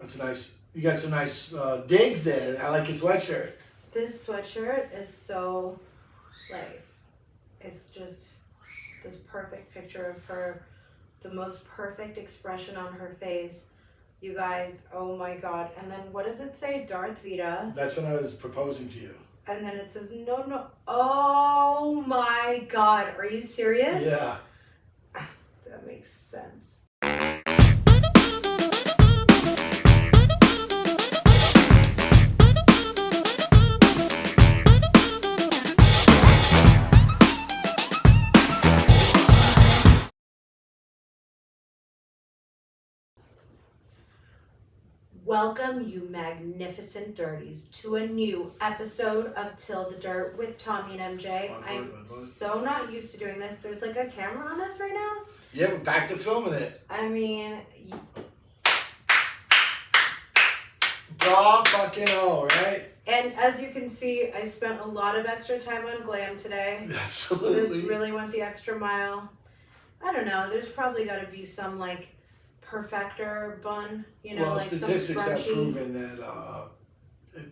That's nice. You got some nice digs there. I like your sweatshirt. This sweatshirt is so, like, it's just this perfect picture of her, the most perfect expression on her face. You guys, oh my God. And then what does it say? Darth Vida. That's when I was proposing to you. And then it says, no. Oh my God. Are you serious? Yeah. That makes sense. Welcome, you magnificent dirties, to a new episode of Till the Dirt with Tommy and MJ. I'm so not used to doing this. There's like a camera on us right now. Yeah, we're back to filming it. I mean, Raw fucking oh, right? and as you can see, I spent a lot of extra time on glam today. Absolutely. This really went the extra mile. I don't know. There's probably got to be some like perfector bun, you know, well, like statistics some have scrunchy. proven that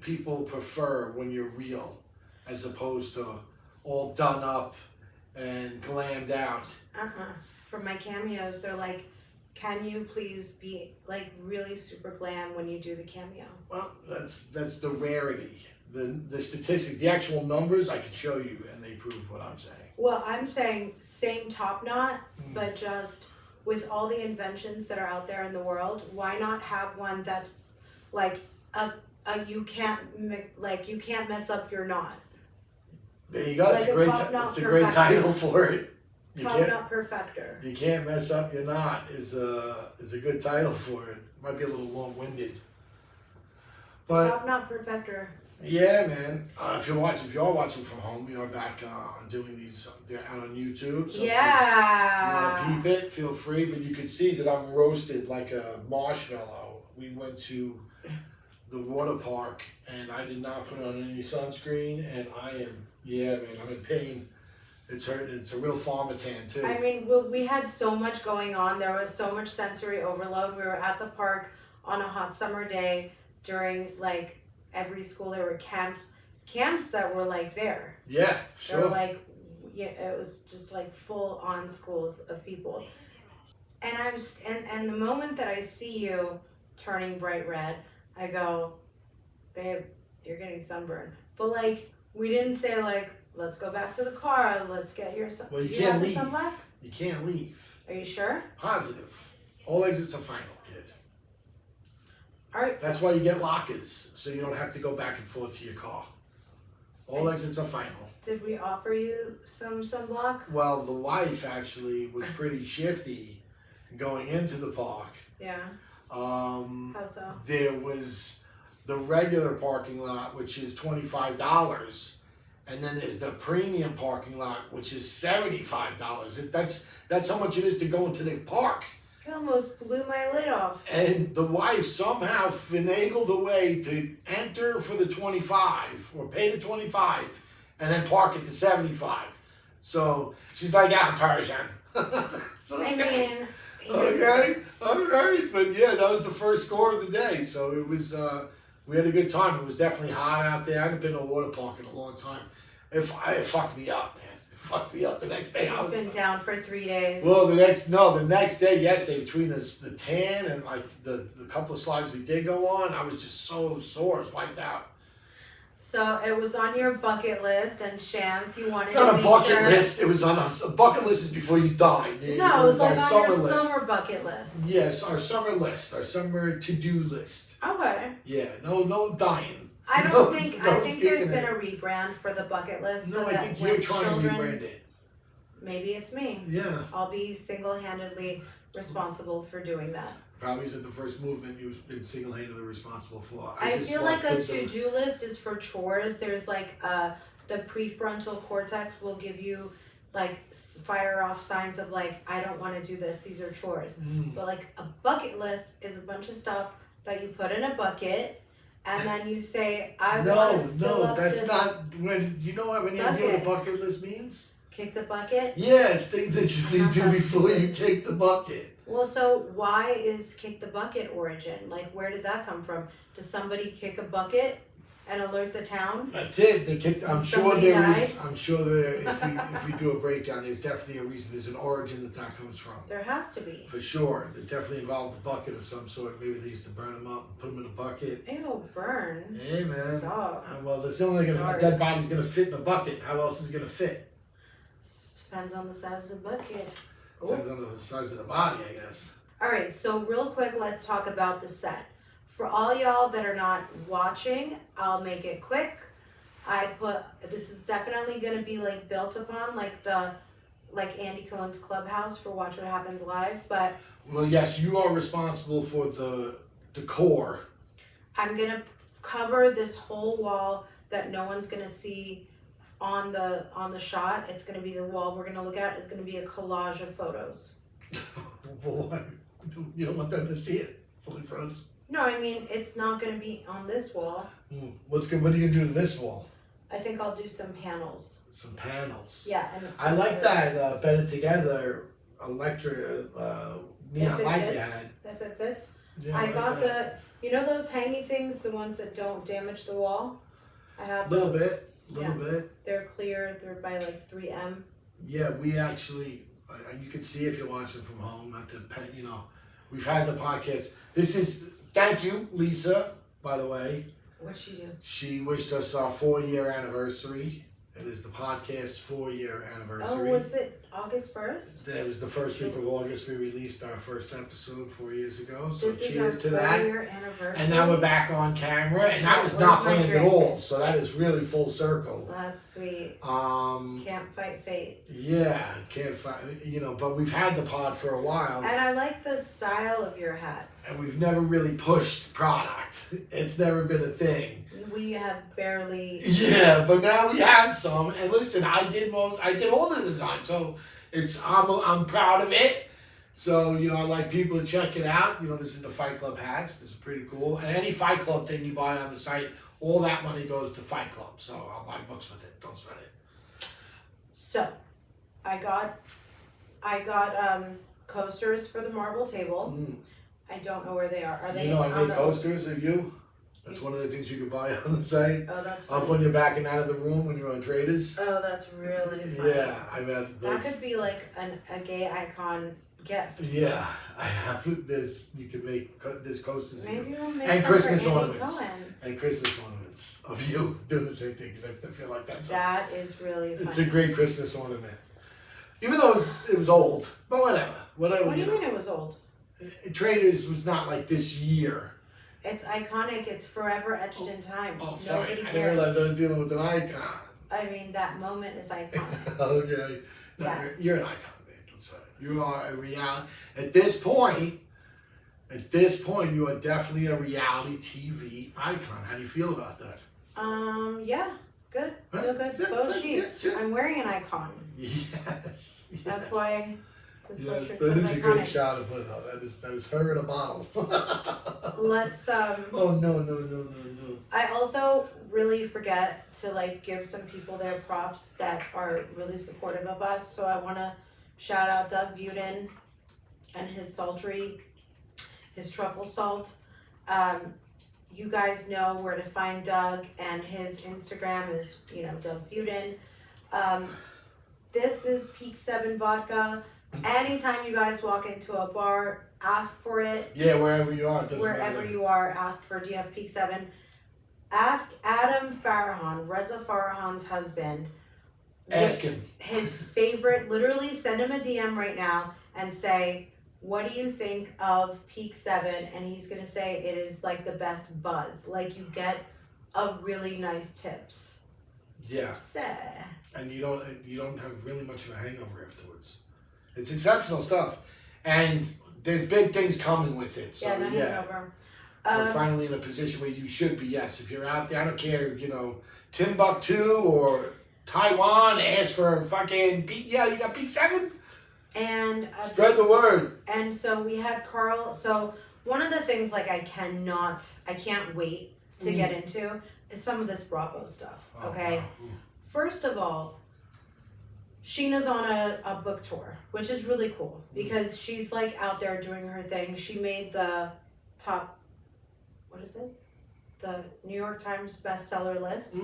people prefer when you're real as opposed to all done up and glammed out. For my cameos, they're like, can you please be like really super glam when you do the cameo? Well, that's the rarity. The statistic, the actual numbers, I can show you, and they prove what I'm saying. Well, I'm saying same top knot, but just with all the inventions that are out there in the world, why not have one that's like a you can't mess up your knot. There you go. Like It's a great title for it. Top knot perfector. You can't mess up your knot is a good title for it. Might be a little long-winded, but Top knot perfector. yeah, man. If you are watching from home, we are back on doing these. They're out on YouTube. So Yeah. if you want to peep it, feel free. But you can see that I'm roasted like a marshmallow. We went to the water park, and I did not put on any sunscreen, and I'm in pain. It's hurting. It's a real farmer tan too. I mean, we had so much going on. There was so much sensory overload. We were at the park on a hot summer day during like every school. There were camps that were like there. Yeah, They were sure. like, yeah, it was just like full on schools of people. And and the moment that I see you turning bright red, I go, babe, you're getting sunburned. But like, we didn't say like, let's go back to the car. Let's get your sun. Well, you Do can't have leave. the sunblock? You can't leave. Are you sure? Positive. All exits are final, kid. All right. That's why you get lockers, so you don't have to go back and forth to your car. All exits are final. Did we offer you some sunblock? Well, the wife actually was pretty shifty going into the park. Yeah. How so? There was the regular parking lot, which is $25, and then there's the premium parking lot, which is $75. That's how much it is to go into the park. You almost blew my lid off. And the wife somehow finagled a way to enter for the 25 or pay the 25 and then park at the 75. So she's like, I'm Persian. So, I mean, okay, all right. But yeah, that was the first score of the day. So it was, we had a good time. It was definitely hot out there. I hadn't been to a water park in a long time. It fucked me up, man. It fucked me up the next day. It's been down for 3 days. Well, the next day, yesterday, between the tan and like the couple of slides we did go on, I was just so sore. I was wiped out. So it was on your bucket list, and Shams, you wanted Not to a make bucket sure. list. It was on a bucket list is before you die. No, it was like on your list. summer bucket list. Yes, our summer list, our summer to-do list. Okay. Yeah, no dying. I think there's kicking been it. a rebrand for the bucket list. No, so I that think when you're trying children, to rebrand it. Maybe it's me. Yeah. I'll be single-handedly responsible for doing that. Probably isn't the first movement you've been single-handedly responsible for. I just feel want like a kids to- to-do list is for chores. There's like the prefrontal cortex will give you like fire off signs of like, I don't want to do this. These are chores. But like a bucket list is a bunch of stuff that you put in a bucket, and then you say, I want to fill up that's this not when you know what any idea what a bucket. bucket list means? Kick the bucket. Yeah, it's things that you need to do before you kick the bucket. Well, so why is kick the bucket origin? Like, where did that come from? Does somebody kick a bucket and alert the town? That's it. They kicked. I'm And sure somebody there died? is. I'm sure there. If we do a breakdown, there's definitely a reason. There's an origin that comes from. There has to be. For sure, they definitely involved a bucket of some sort. Maybe they used to burn them up and put them in a bucket. Ew, burn. Hey man. Stop. Well, that's the only a dead body's gonna fit in a bucket. How else is it gonna fit? Just depends on the size of the bucket. Depends on the size of the body, I guess. Alright, so real quick, let's talk about the set. For all y'all that are not watching, I'll make it quick. This is definitely gonna be like built upon like Andy Cohen's Clubhouse for Watch What Happens Live, but Well, yes, you are responsible for the decor. I'm gonna cover this whole wall that no one's gonna see on the shot. It's gonna be the wall we're gonna look at. It's gonna be a collage of photos. Well, why? You don't want them to see it. It's only for us. No, I mean it's not gonna be on this wall. What's good? What are you gonna do to this wall? I think I'll do some panels. Some panels. Yeah, and I like that better together electric neon light they had. If it fits. Yeah, I like got that. you know those hanging things, the ones that don't damage the wall? I have Little those. bit. They're clear, they're by like 3M. Yeah, we actually, you can see if you're watching from home, not to, we've had the podcast. Thank you, Lisa, by the way. What'd she do? She wished us our 4-year anniversary. It is the podcast 4-year anniversary. Oh, was it August 1st? It was the first week of August we released our first episode 4 years ago. So This cheers is to our that. 4-year anniversary. And now we're back on camera, and that was Where's not my planned at drink? all. So that is really full circle. That's sweet. Can't fight fate. Yeah, can't find, but we've had the pod for a while, And I like the style of your hat. and we've never really pushed product. It's never been a thing. We have barely. Yeah, but now we have some. And listen, I did all the design, so I'm proud of it. So I like people to check it out. This is the Fight Club hats. This is pretty cool. And any Fight Club thing you buy on the site, all that money goes to Fight Club. So I'll buy books with it. Don't sweat it. So, I got coasters for the marble table. I don't know where they are. Are they? I on made the coasters of you. That's one of the things you can buy on the site. Oh, that's Off funny. when you're backing out of the room when you're on Traders. Oh, that's really funny. Yeah, I mean That could be like a gay icon gift. Yeah, I have this. You can make this coasters Maybe we'll make and some Christmas for Andy ornaments Cohen. and Christmas ornaments of you doing the same thing because I feel like That is really funny. it's a great Christmas ornament, even though it was old. But whatever. What do you mean it was old? Traders was not like this year. It's iconic. It's forever etched in time. Oh, sorry, Nobody I didn't cares. realize I was dealing with an icon. I mean, that moment is iconic. Okay. No, Yeah. you're an icon, man. That's right. You are a reality. At this point, you are definitely a reality TV icon. How do you feel about that? Yeah, good. Huh? Feel good. Yeah, So is she. yeah, sure. I'm wearing an icon. Yes. That's why the Yes, sweatshirt that says is a great iconic. shot of her though. That is her in a bottle. Let's Oh no. I also really forget to give some people their props that are really supportive of us. So I want to shout out Doug Buden and his truffle salt. You guys know where to find Doug, and his Instagram is Doug Buden. This is Peak 7 vodka. Anytime you guys walk into a bar, ask for it. Yeah, wherever you are, it doesn't Wherever matter. you are, ask for, do you have Peak 7? Ask Adam Farhan, Reza Farhan's husband. Ask him. His favorite, literally send him a DM right now and say, what do you think of Peak 7? And he's going to say it is like the best buzz. Like you get a really nice tips. Yeah. Tips. And you don't have really much of a hangover afterwards. It's exceptional stuff. And there's big things coming with it. So no yeah. hangover. We're finally in a position where you should be. Yes, if you're out there, I don't care, Timbuktu or Taiwan, ask for fucking Peak. Yeah, you got Peak 7? And Spread the word. And so we had Carl. So one of the things I can't wait to get into is some of this Bravo stuff. Okay. Oh, wow. First of all, Sheena's on a book tour, which is really cool because she's like out there doing her thing. She made the top, what is it? The New York Times bestseller list.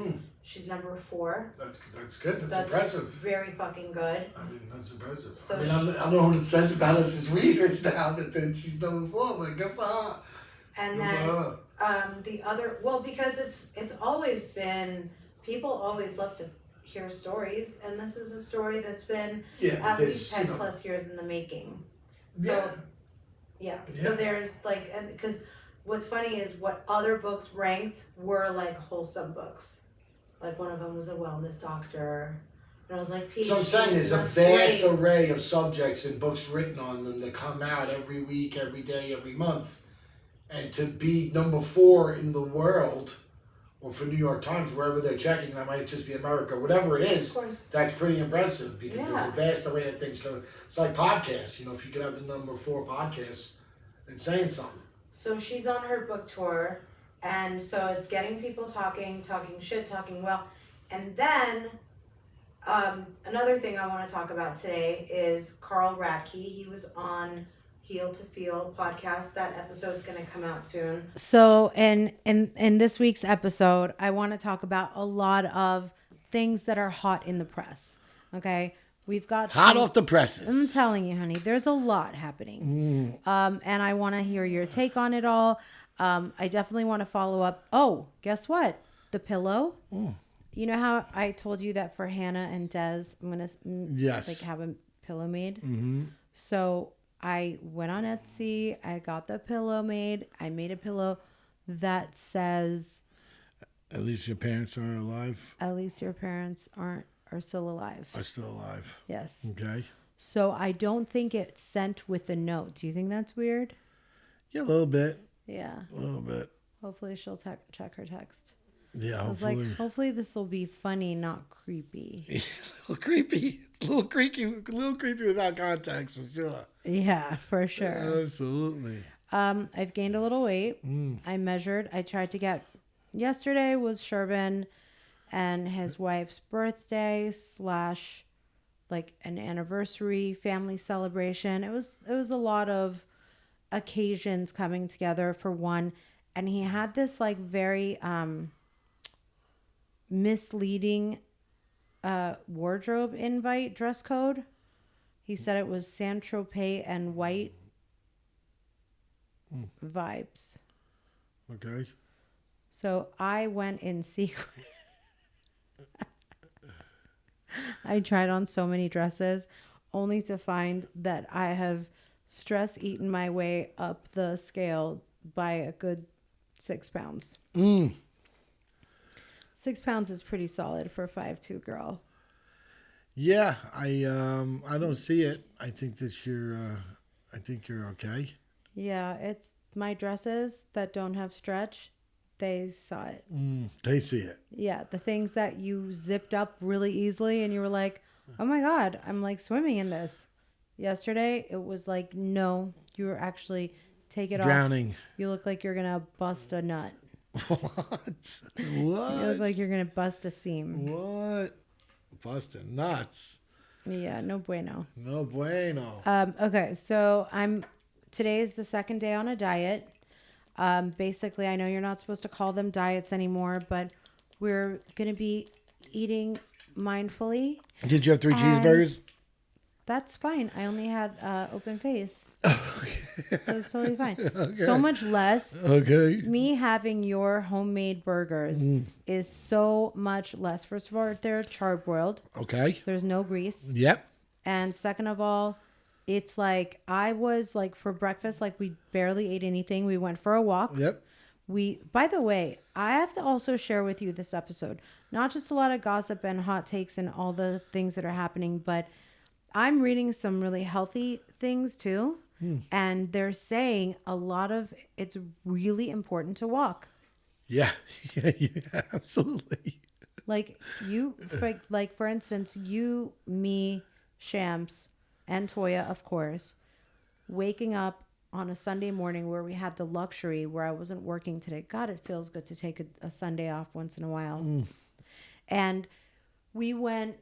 She's number 4. That's good. That's impressive. Very fucking good. I mean, that's impressive. So I don't know what it says about us as readers now that then she's number 4. Like, good for her. And then the other, well, because it's always been, people always love to hear stories, and this is a story that's been at least 10 plus years in the making. So so there's like, and because what's funny is what other books ranked were like wholesome books. Like one of them was a wellness doctor. And I was like, so I'm saying there's a vast array of subjects and books written on them that come out every week, every day, every month. And to be number 4 in the world, or for New York Times, wherever they're checking, that might just be America, whatever it is, that's pretty impressive because there's a vast array of things going. It's like podcasts, if you could have the number 4 podcasts and saying something. So she's on her book tour, and so it's getting people talking shit, talking well. And then another thing I want to talk about today is Carl Radke. He was on Heal to Feel podcast. That episode's going to come out soon. So in this week's episode, I want to talk about a lot of things that are hot in the press. Okay? We've got hot off the presses. I'm telling you, honey, there's a lot happening. And I want to hear your take on it all. I definitely want to follow up. Oh, guess what? The pillow. You know how I told you that for Hannah and Des, I'm going to have a pillow made? So I went on Etsy. I got the pillow made. I made a pillow that says, at least your parents aren't alive. At least your parents are still alive. Are still alive. Yes. Okay. So I don't think it's sent with a note. Do you think that's weird? Yeah, a little bit. Yeah. A little bit. Hopefully she'll check her text. Yeah, hopefully. I was like, hopefully this will be funny, not creepy. It's a little creepy. It's a little creepy without context, for sure. Yeah, for sure. Absolutely. I've gained a little weight. I measured. I tried to get, yesterday was Shervin and his wife's birthday / like an anniversary family celebration. It was a lot of occasions coming together for one, and he had this like very misleading wardrobe invite dress code. He said it was Saint-Tropez and white vibes. Okay. So I went in sequin. I tried on so many dresses only to find that I have stress eaten my way up the scale by a good 6 pounds. 6 pounds is pretty solid for a 5'2" girl. Yeah, I don't see it. I think that you're okay. Yeah, it's my dresses that don't have stretch. They saw it. They see it. Yeah, the things that you zipped up really easily and you were like, oh my God, I'm like swimming in this. Yesterday, it was like, no, you were actually, take it drowning. Off. You look like you're going to bust a nut. What? You look like you're going to bust a seam. What? Busting nuts. Yeah, no bueno. No bueno. Okay, so today is the second day on a diet. Basically, I know you're not supposed to call them diets anymore, but we're going to be eating mindfully. Did you have 3 cheeseburgers? That's fine. I only had open face. Okay. So it's totally fine. Okay. So much less. Okay. Me having your homemade burgers is so much less. First of all, they're charbroiled. Okay. So there's no grease. Yep. And second of all, it's like I was like for breakfast, like we barely ate anything. We went for a walk. Yep. By the way, I have to also share with you this episode, not just a lot of gossip and hot takes and all the things that are happening, but I'm reading some really healthy things too. And they're saying a lot of it's really important to walk. Yeah. Yeah, absolutely. Like for instance, you, me, Shams, and Toya, of course, waking up on a Sunday morning where we had the luxury where I wasn't working today. God, it feels good to take a Sunday off once in a while. And we went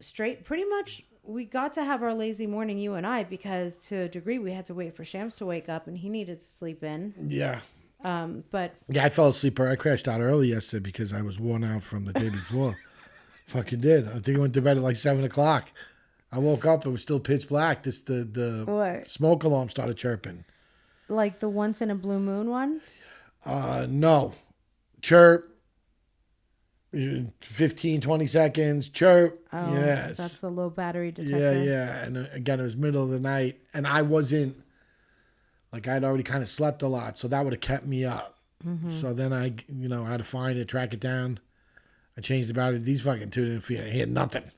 straight, pretty much, we got to have our lazy morning, you and I, because to a degree we had to wait for Shams to wake up and he needed to sleep in. Yeah. But Yeah, I fell asleep. I crashed out early yesterday because I was worn out from the day before. Fucking did. I think I went to bed at like 7 o'clock. I woke up. It was still pitch black. The What? smoke alarm started chirping. Like the once in a blue moon one? No. Chirp. 15, 20 seconds. Chirp. Oh, yes. that's the low battery detector. Yeah. And again, it was middle of the night. And I wasn't, like, I'd already kind of slept a lot. So that would have kept me up. Mm-hmm. So then I had to find it, track it down. I changed the battery. These fucking two didn't feel. I had nothing.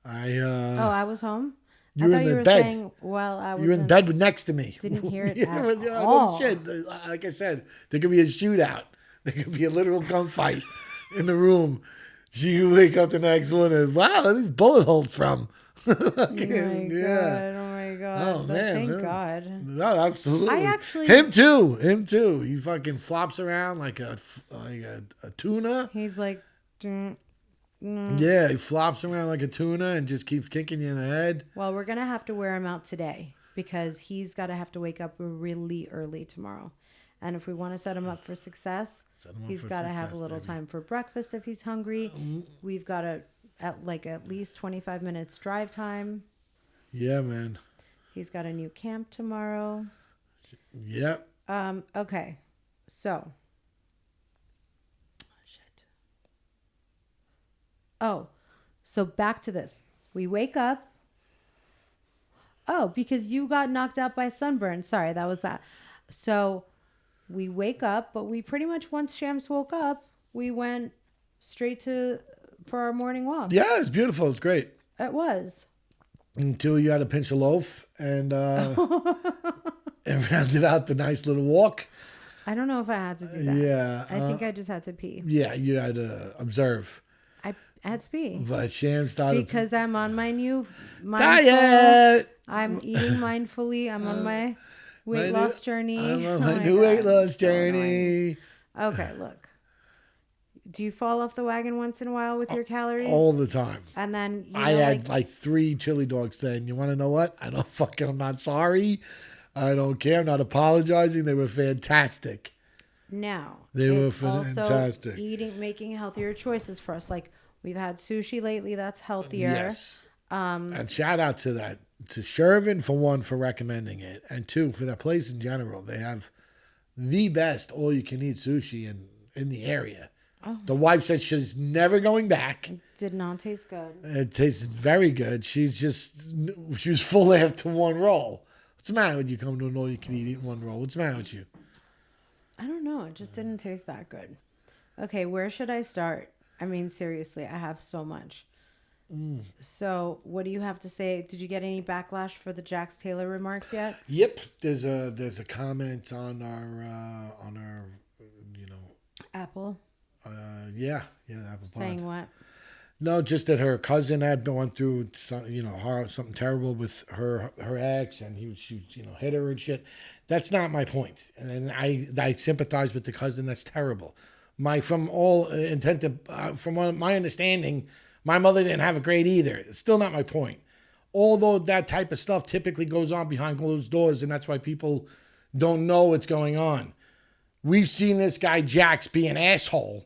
I was home? You were I thought in you the were bed. saying, well, I was You were in bed next to me. Didn't hear it Yeah, at no all. shit. Like I said, there could be a shootout. There could be a literal gunfight in the room. You wake up the next one and, wow, these bullet holes from. Oh my god. Oh, man. Thank God. No, absolutely. I actually- Him too. He fucking flops around like a tuna. He's like, Yeah, he flops around like a tuna and just keeps kicking you in the head. well, we're going to have to wear him out today because he's got to have to wake up really early tomorrow. And if we want to set him up for success, he's got to have a little time for breakfast if he's hungry. We've got to at least 25 minutes drive time. Yeah, man. He's got a new camp tomorrow. Yep. Okay. So. Shit. Oh, so back to this. We wake up. Oh, because you got knocked out by sunburn. Sorry, that was that. So we wake up, but we pretty much, once Shams woke up, we went straight for our morning walk. Yeah, it's beautiful. It's great. It was. Until you had to pinch a loaf and rounded out the nice little walk. I don't know if I had to do that. Yeah. I think I just had to pee. Yeah, you had to observe. I had to pee. But Sham started. Because I'm on my new diet. I'm eating mindfully. I'm on my weight loss journey. I'm on Oh my my new God, weight loss it's so annoying. journey. Okay, look. Do you fall off the wagon once in a while with your calories? All the time. And then I had like 3 chili dogs today. And you want to know what? I'm not sorry. I don't care. I'm not apologizing. They were fantastic. now They were it's also fantastic. making healthier choices for us. Like we've had sushi lately. That's healthier. Yes. And shout out to Shervin for one for recommending it, and two for that place in general. They have the best all you can eat sushi in the area. Oh. The wife said she's never going back. It did not taste good. It tasted very good. She was full after one roll. What's the matter with you coming to an all you can eat one roll? What's the matter with you? I don't know. It just didn't taste that good. Okay, where should I start? I mean, seriously, I have so much. So, what do you have to say? Did you get any backlash for the Jax Taylor remarks yet? Yep. There's a comment on our Apple the Apple saying Pod. what? No, just that her cousin had gone through something terrible with her ex, and she hit her and shit. That's not my point, and I sympathize with the cousin. That's terrible. From my understanding, my mother didn't have it great either. It's still not my point. Although that type of stuff typically goes on behind closed doors, and that's why people don't know what's going on. We've seen this guy Jax be an asshole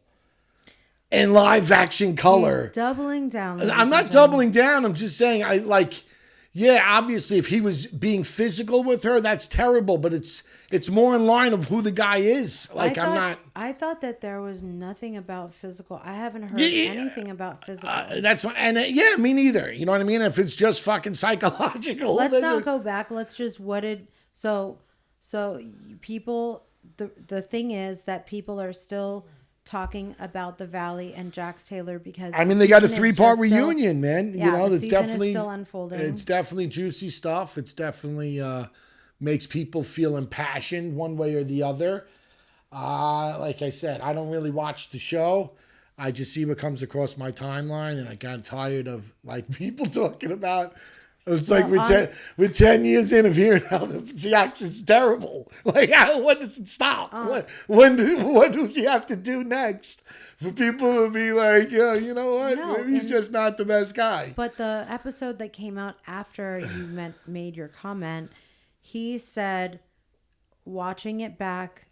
in live action color. He's doubling down. I'm not doubling down. I'm just saying obviously if he was being physical with her, that's terrible, but it's more in line of who the guy is. I thought that there was nothing about physical. I haven't heard anything about physical. That's what, and me neither. You know what I mean? If it's just fucking psychological. Let's not go back. Let's just so people, the thing is that people are still talking about the Valley and Jax Taylor because they got a 3-part reunion, man. Yeah, the it's season definitely is still unfolding. It's definitely juicy stuff. It's definitely makes people feel impassioned one way or the other. Like I said, I don't really watch the show. I just see what comes across my timeline, and I got tired of people talking about It's like we're 10 years in of hearing how the Seahawks is terrible. Like, when does it stop? What does he have to do next for people to be like, yeah, you know what? No, Maybe he's just not the best guy. But the episode that came out after you made your comment, he said, watching it back,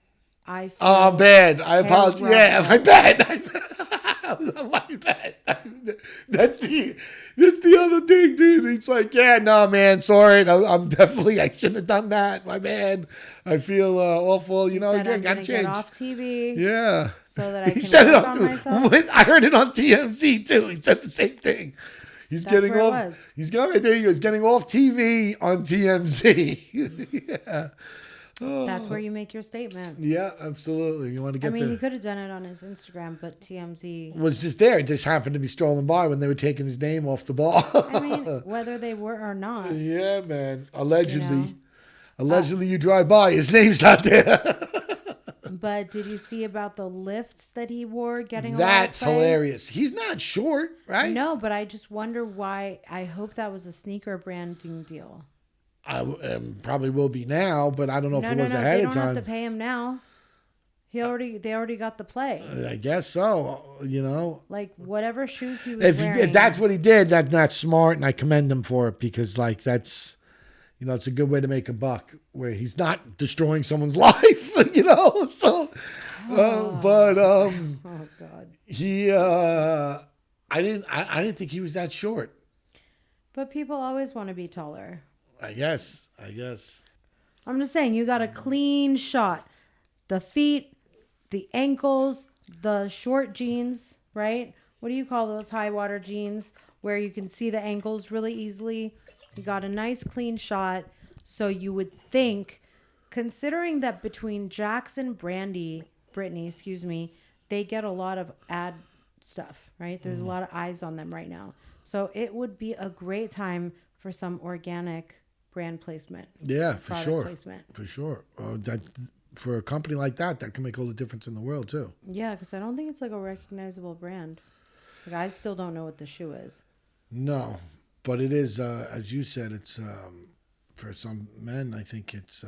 I feel Oh, bad. I apologize. Yeah, my bad. My bad. That's the other thing, dude. It's like, yeah, no, man, sorry. I'm definitely, I shouldn't have done that. My bad. I feel awful. You know, said, again, gotta change. Get off TV. Yeah. So that I can said work on myself. I heard it on TMZ too. He said the same thing. He's That's getting where off. it was. He's going right there. He goes, getting off TV on TMZ. Yeah. That's where you make your statement. Yeah, absolutely. You want to get he could have done it on his Instagram, but TMZ was just there. It just happened to be strolling by when they were taking his name off the ball. I mean, whether they were or not. Yeah, man. Allegedly. Allegedly, you drive by, his name's not there. But did you see about the lifts that he wore getting That's a lot of play? hilarious. He's not short, right? No, but I just wonder why. I hope that was a sneaker branding deal. I probably will be now, but I don't know if it was ahead they of don't time. have to pay him now. They already got the play. I guess so. You know, like whatever shoes he was wearing. If that's what he did, that's smart, and I commend him for it because, like, that's, you know, it's a good way to make a buck where he's not destroying someone's life. You know, so. Oh God. He. I didn't think he was that short. But people always want to be taller. I guess. I'm just saying, you got a clean shot. The feet, the ankles, the short jeans, right? What do you call those high water jeans where you can see the ankles really easily? You got a nice clean shot. So you would think, considering that between Jax and Brittany, they get a lot of ad stuff, right? There's a lot of eyes on them right now. So it would be a great time for some organic brand placement. Yeah, for sure. Placement. For sure. That for a company like that can make all the difference in the world too. Yeah, because I don't think it's like a recognizable brand. Like I still don't know what the shoe is. No, but it is, as you said, it's for some men. I think it's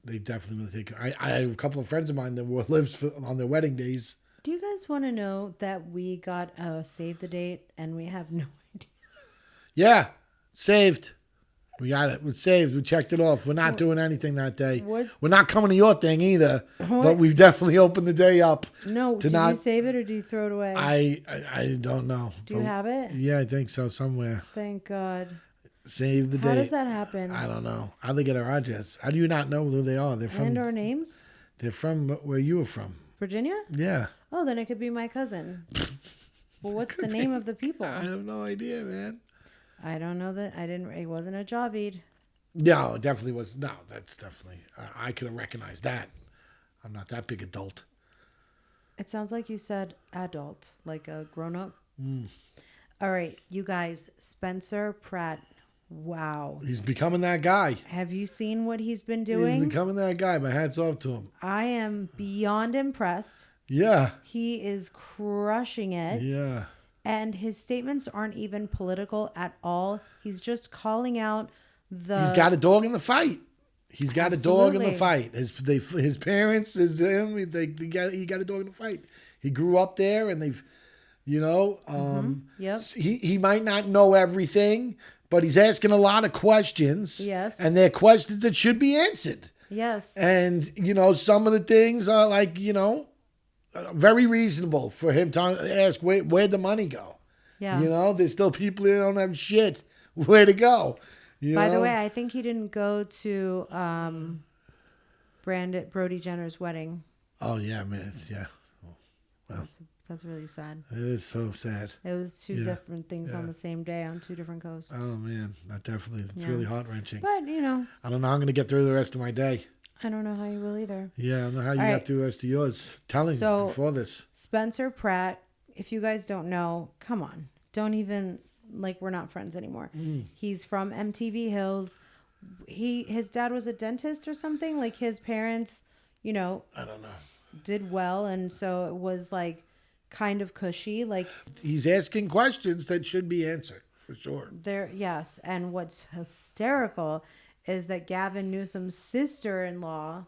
they definitely take. I have a couple of friends of mine that lives on their wedding days. Do you guys want to know that we got a save the date and we have no idea? Yeah, saved. We got it. We're saved. We checked it off. We're not doing anything that day. What? We're not coming to your thing either. But we've definitely opened the day up. No, did you save it or did you throw it away? I don't know. Do you have it? Yeah, I think so, somewhere. Thank God. Save the date. How does that happen? I don't know. How do they get our address? How do you not know who they are? They're from. And our names? They're from where you were from. Virginia? Yeah. Oh, then it could be my cousin. Well, what's the name of the people? I have no idea, man. I don't know that. It wasn't a Javid. No, it definitely was. No, that's definitely. I could have recognized that. I'm not that big adult. It sounds like you said adult, like a grown up. All right, you guys. Spencer Pratt. Wow. He's becoming that guy. Have you seen what he's been doing? He's becoming that guy. My hat's off to him. I am beyond impressed. Yeah. He is crushing it. Yeah. And his statements aren't even political at all. He's just calling out He's got a dog in the fight. He's got a dog in the fight. His parents, him. He got a dog in the fight. He grew up there, and they've, you know, Yep. He might not know everything, but he's asking a lot of questions. Yes. And they're questions that should be answered. Yes. And you know, some of the things are like, you know, very reasonable for him to ask where'd the money go. Yeah. You know, there's still people who don't have shit where to go. By the way, I think he didn't go to Brody Jenner's wedding. Oh yeah, man. Yeah. Well, that's really sad. It is so sad. It was two different things on the same day on two different coasts. Oh man, that definitely. It's really heart wrenching. But you know, I don't know how I'm going to get through the rest of my day. I don't know how you will either. Yeah, I don't know how you got through the rest of yours. Telling me before this. Spencer Pratt, if you guys don't know, come on. Don't even, like, we're not friends anymore. He's from MTV Hills. His dad was a dentist or something. Like, his parents, you know. I don't know. Did well, and so it was, like, kind of cushy. Like, he's asking questions that should be answered. for sure. Yes, and what's hysterical is that Gavin Newsom's sister-in-law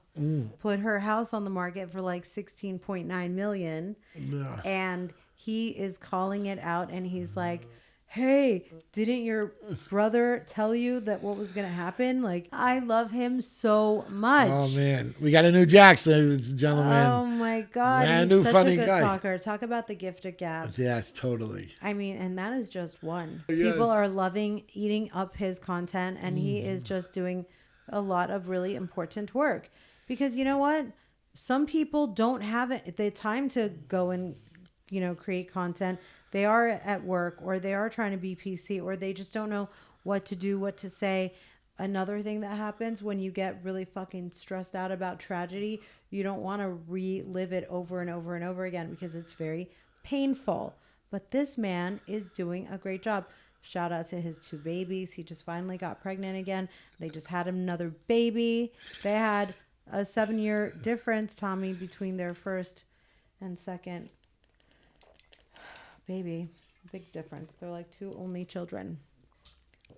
put her house on the market for like 16.9 million, Yeah. and he is calling it out, and he's like, hey, didn't your brother tell you that what was gonna happen? Like, I love him so much. Oh man, we got a new Jax, ladies and gentlemen. Oh my God, Brand he's new such funny a good guy. talker. Talk about the gift of gab. Yes, totally. I mean, and that is just one. Yes. People are loving eating up his content, and he is just doing a lot of really important work. Because you know what? Some people don't have the time to go and, create content. They are at work, or they are trying to be PC, or they just don't know what to do, what to say. Another thing that happens when you get really fucking stressed out about tragedy, you don't want to relive it over and over and over again because it's very painful. But this man is doing a great job. Shout out to his 2 babies. He just finally got pregnant again. They just had another baby. They had a 7-year difference, Tommy, between their first and second baby. Big difference. They're like 2 only children.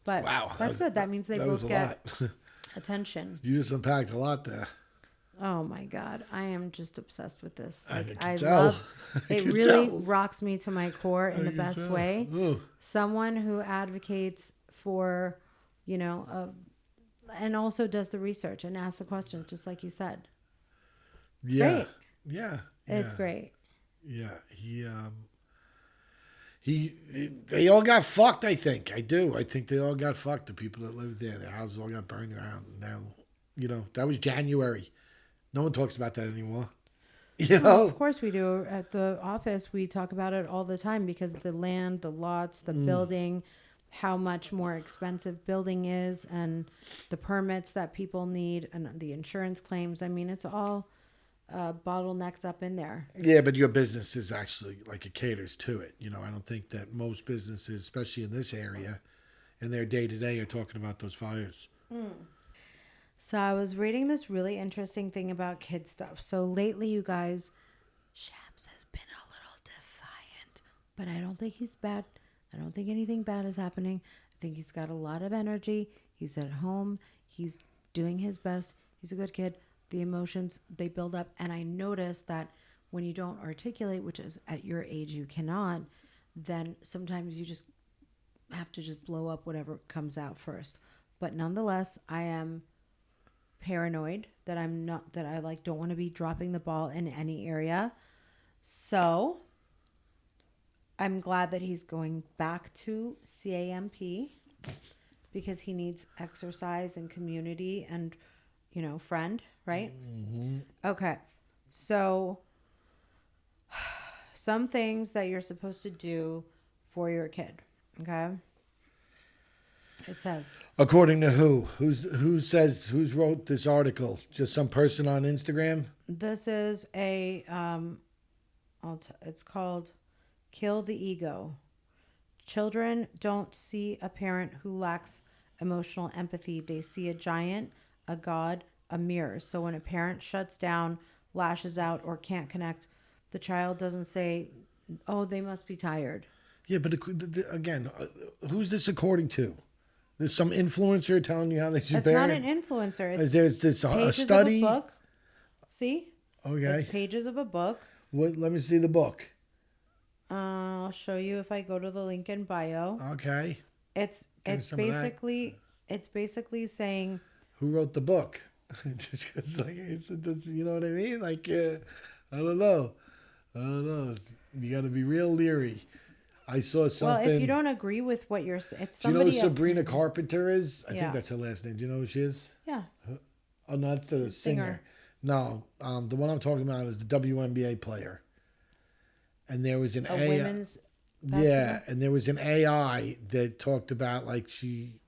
But wow, that's good. That means they both get attention. You just unpacked a lot there. Oh my God. I am just obsessed with this. I Like, can I tell. love it. Really rocks me to my core in the best tell. way. Ooh. Someone who advocates for, and also does the research and asks the questions, just like you said. It's great. Yeah. It's great. Yeah. They all got fucked, I think. I do. I think they all got fucked. The people that lived there, their houses all got burned down. Now, that was January. No one talks about that anymore. Well, of course we do. At the office, we talk about it all the time because the land, the lots, the building, how much more expensive building is, and the permits that people need, and the insurance claims. I mean, it's all bottlenecked up in there. Yeah, but your business is actually like it caters to it. I don't think that most businesses, especially in this area, in their day-to-day are talking about those fires. So I was reading this really interesting thing about kid stuff. So lately, you guys, Shams has been a little defiant, but I don't think he's bad. I don't think anything bad is happening. I think he's got a lot of energy. He's at home. He's doing his best. He's a good kid. The emotions, they build up. And I noticed that when you don't articulate, which is at your age you cannot, then sometimes you just have to just blow up whatever comes out first. But nonetheless, I am paranoid that I don't want to be dropping the ball in any area. So I'm glad that he's going back to CAMP because he needs exercise and community and, friend, right? Mm-hmm. Okay. So some things that you're supposed to do for your kid. Okay. It says, according to who? Who's wrote this article? Just some person on Instagram? This is a it's called Kill the Ego. Children don't see a parent who lacks emotional empathy. They see a giant, a god, a mirror. So when a parent shuts down, lashes out, or can't connect, the child doesn't say, "Oh, they must be tired." Yeah, but again, who's this according to? There's some influencer telling you how they should parent. It's not an influencer. It's there's a study. Pages of a book. See? Okay. It's pages of a book. What? Let me see the book. I'll show you if I go to the link in bio. Okay. It's basically saying who wrote the book. Just because, you know what I mean? Like, I don't know. You got to be real leery. I saw something. Well, if you don't agree with what you're saying, it's do you know somebody. who Sabrina Carpenter is? I Yeah. think that's her last name. Do you know who she is? Yeah. Oh, not the singer. No, the one I'm talking about is the WNBA player. And there was an AI. Women's basketball? Yeah, and there was an AI that talked about she,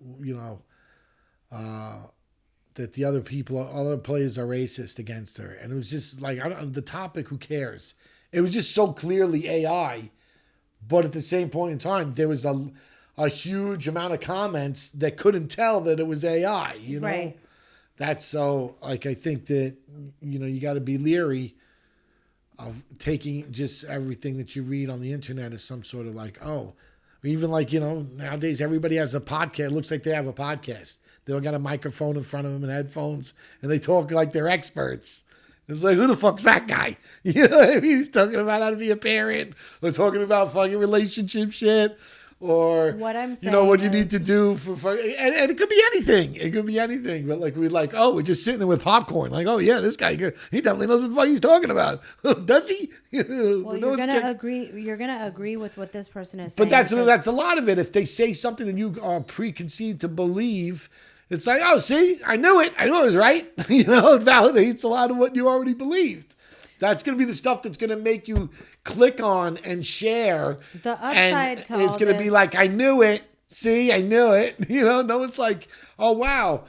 that the other players are racist against her, and it was just like the topic. Who cares? It was just so clearly AI. But at the same point in time, there was a huge amount of comments that couldn't tell that it was AI, Right. That's so, I think that, you got to be leery of taking just everything that you read on the internet as some sort of Even like, nowadays everybody has a podcast. It looks like they have a podcast. They all got a microphone in front of them and headphones, and they talk like they're experts. It's like, who the fuck's that guy? You know what I mean? He's talking about how to be a parent, or talking about fucking relationship shit, or what I'm saying, what you need to do for and it could be anything. It could be anything. But like we're just sitting there with popcorn. Like, oh yeah, this guy, he definitely knows what the fuck he's talking about. Does he? Well, you're gonna agree. You're gonna agree with what this person is saying. But that's a lot of it. If they say something and you are preconceived to believe, it's like, oh, see, I knew it. I knew it was right. It validates a lot of what you already believed. That's going to be the stuff that's going to make you click on and share. The upside to all it's going to be like, I knew it. See, I knew it. No, it's like, oh, wow,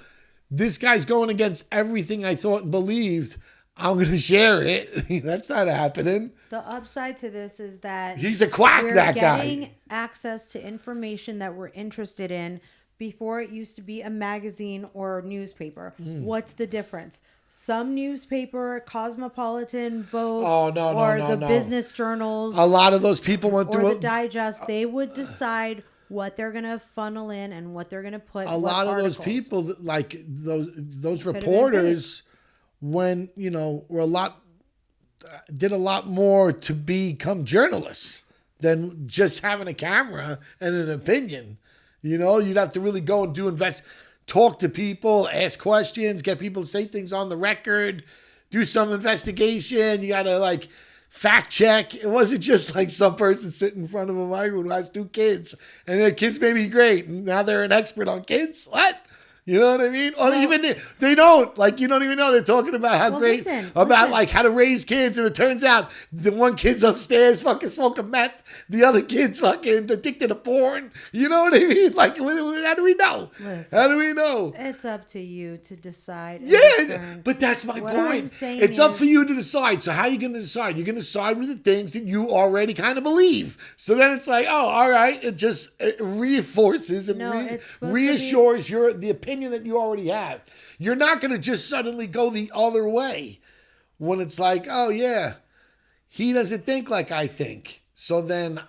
this guy's going against everything I thought and believed. I'm going to share it. That's not happening. The upside to this is that he's a quack, that guy. We're getting access to information that we're interested in. Before it used to be a magazine or newspaper. What's the difference? Some newspaper, Cosmopolitan, Vogue, or the business journals. A lot of those people went through the digest. They would decide what they're going to funnel in and what they're going to put. A lot of those people, like those reporters, when were did a lot more to become journalists than just having a camera and an opinion. You'd have to really go and talk to people, ask questions, get people to say things on the record, do some investigation. You got to fact check. It wasn't just like some person sitting in front of a microphone who has 2 kids and their kids may be great. And now they're an expert on kids. What? You know what I mean? Or even they don't. You don't even know. They're talking about how great, how to raise kids. And it turns out the one kid's upstairs fucking smoking meth. The other kid's fucking addicted to porn. You know what I mean? How do we know? Listen, how do we know? It's up to you to decide. Yeah, but that's my point. It's up for you to decide. So how are you going to decide? You're going to decide with the things that you already kind of believe. So then it's like, oh, all right. It reinforces and reassures the opinion that you already have. You're not going to just suddenly go the other way when it's like, oh yeah, he doesn't think like I think. So then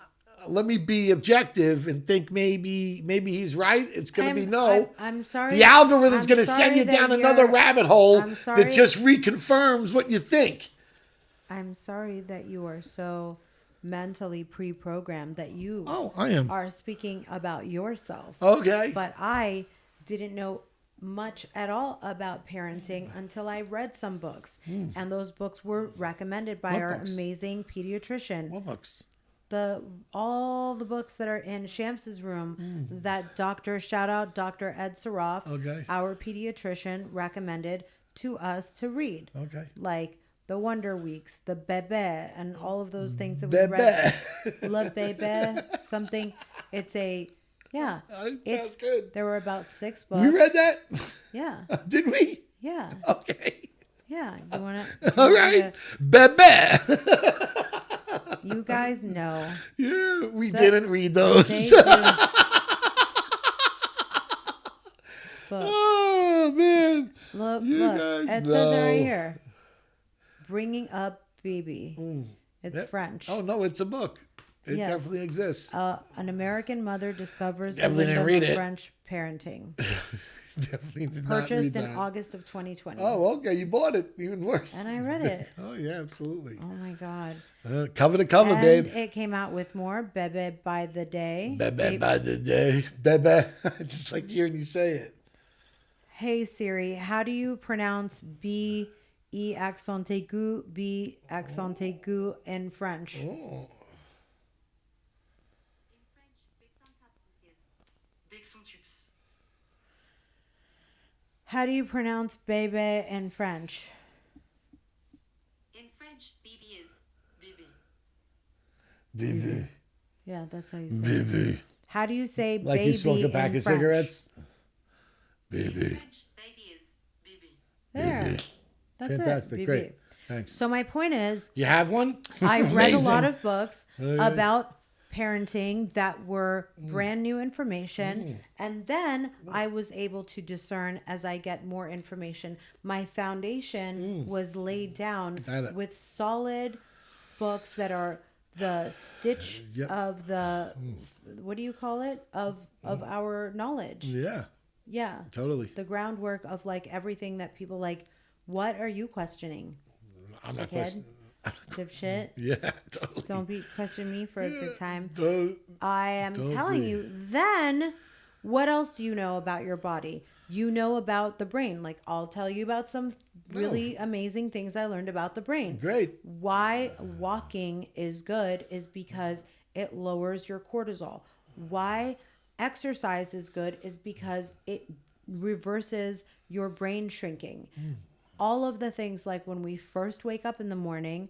let me be objective and think maybe he's right. It's going to be no. I'm sorry. The algorithm's going to send you down another rabbit hole that just reconfirms what you think. I'm sorry that you are so mentally pre-programmed that you I am. are speaking about yourself. Okay. But I didn't know much at all about parenting until I read some books. And those books were recommended by our amazing pediatrician. What books? All the books that are in Shams's room that shout out Dr. Ed Saroff, our pediatrician, recommended to us to read. Okay. Like the Wonder Weeks, the Bebe, and all of those things that we read. Le Bebe, something. It's a... Yeah. Sounds good. There were about 6 books. We read that? Yeah. Did we? Yeah. Okay. Yeah. You want to? All right. Bebe. You guys know. Yeah, we didn't read those. Oh, man. Look. It says it right here. Bringing Up Baby. It's French. Oh, no, it's a book. It definitely exists. An American mother discovers definitely didn't read it. French parenting. Definitely did not read that. Purchased in that. August of 2020. Oh, okay. You bought it. Even worse. And I read it. Oh, yeah, absolutely. Oh, my God. Cover to cover, babe. It came out with more Bebe by the Day. Bebe by the Day. Bebe. Just like hearing you say it. Hey, Siri, how do you pronounce B, E accent aigu, B accent aigu in French? Oh. How do you pronounce bebe in French? In French, baby is bébé. Bébé. Yeah, that's how you say Bébé. it. How do you say like baby you smoke a pack in of French? cigarettes? In Bébé. French, baby is bébé. There. Bébé. That's Fantastic. it. Great. Thanks. So my point is, You have one? I read a lot Amazing. of books about parenting that were brand new information, and then I was able to discern as I get more information. My foundation was laid down with solid books that are the stitch Yep. of the, what do you call it? Of our knowledge. Yeah, Yeah. totally. The groundwork of like everything that people like, what are you questioning? I'm not Dickhead? questioning. Dipshit. Yeah, totally. Don't be question me for a good time. Don't. I am Don't telling be. you, then what else do you know about your body? You know about the brain. Like, I'll tell you about some really amazing things I learned about the brain. Great. Why walking is good is because it lowers your cortisol. Why exercise is good is because it reverses your brain shrinking. All of the things, like when we first wake up in the morning,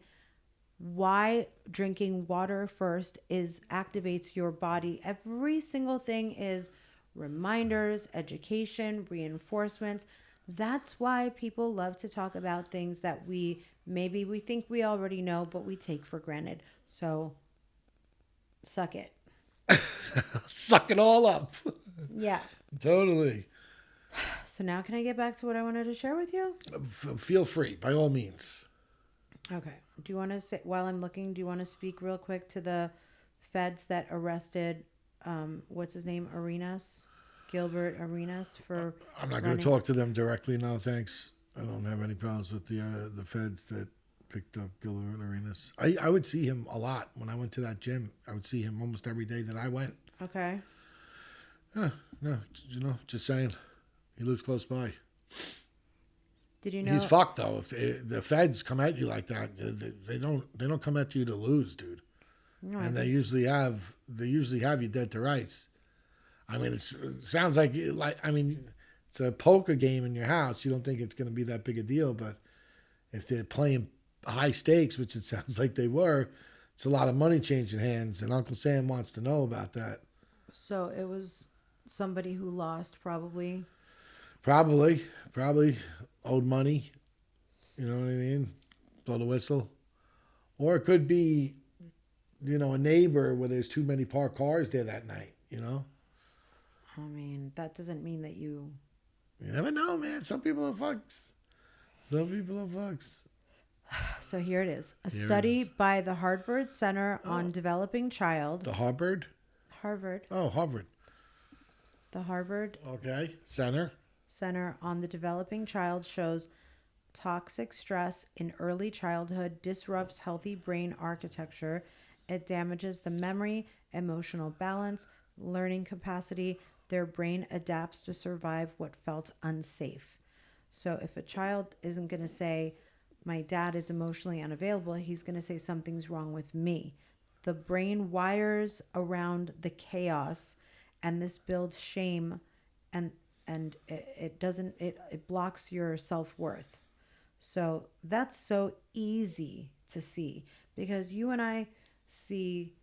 why drinking water first is activates your body. Every single thing is reminders, education, reinforcements. That's why people love to talk about things that we think we already know, but we take for granted. So suck it. Suck it all up. Yeah. Totally. So now can I get back to what I wanted to share with you? Feel free, by all means. Okay. Do you want to say, while I'm looking, do you want to speak real quick to the feds that arrested, what's his name? Gilbert Arenas for I'm not going to talk to them directly. No, thanks. I don't have any problems with the feds that picked up Gilbert Arenas. I would see him a lot when I went to that gym. I would see him almost every day that I went. Okay. Yeah, no, just saying. He lives close by. Did you know He's fucked though. If the feds come at you like that, they don't come at you to lose, dude. No, And they usually have you dead to rights. I mean, it sounds like it's a poker game in your house. You don't think it's going to be that big a deal, but if they're playing high stakes, which it sounds like they were, it's a lot of money changing hands. And Uncle Sam wants to know about that. So it was somebody who lost, probably. Probably owed money. You know what I mean? Blow the whistle. Or it could be, a neighbor where there's too many parked cars there that night, I mean, that doesn't mean that you... You never know, man. Some people are fucks. So here it is. A Here it study is. by the Harvard Center on Developing Child. The Harvard? Harvard. Oh, Harvard. The Harvard Okay. Center on the Developing Child shows toxic stress in early childhood disrupts healthy brain architecture. It damages the memory, emotional balance, learning capacity. Their brain adapts to survive what felt unsafe. So if a child isn't going to say, my dad is emotionally unavailable, he's going to say something's wrong with me. The brain wires around the chaos, and this builds shame, and it blocks your self-worth. So that's so easy to see, because you and I see